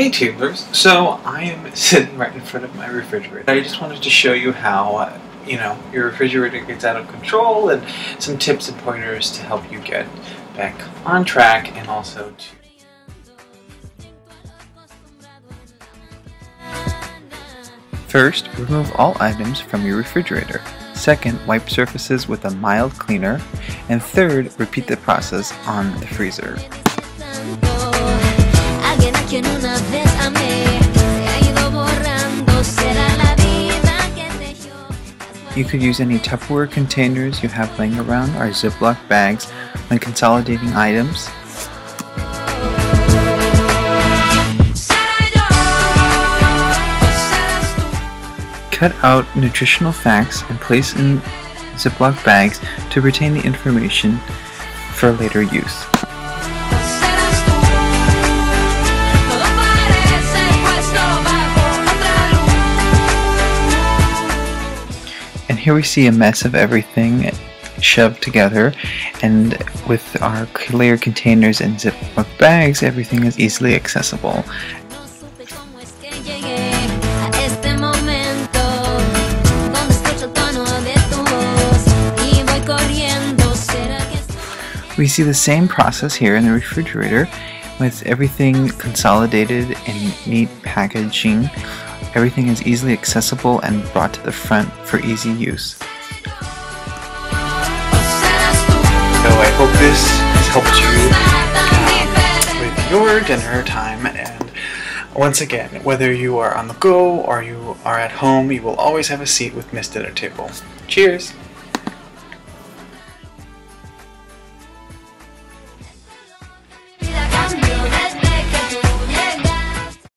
Hey tubers, so I am sitting right in front of my refrigerator. I just wanted to show you how, your refrigerator gets out of control and some tips and pointers to help you get back on track and also to... First, remove all items from your refrigerator. Second, wipe surfaces with a mild cleaner. And third, repeat the process on the freezer. You could use any Tupperware containers you have laying around or Ziploc bags when consolidating items. Cut out nutritional facts and place in Ziploc bags to retain the information for later use. And here we see a mess of everything shoved together, and with our clear containers and Ziploc bags, everything is easily accessible. We see the same process here in the refrigerator with everything consolidated in neat packaging. Everything is easily accessible and brought to the front for easy use. So I hope this has helped you with your dinner time, and once again, whether you are on the go or you are at home, you will always have a seat with Miss Dinner Table. Cheers!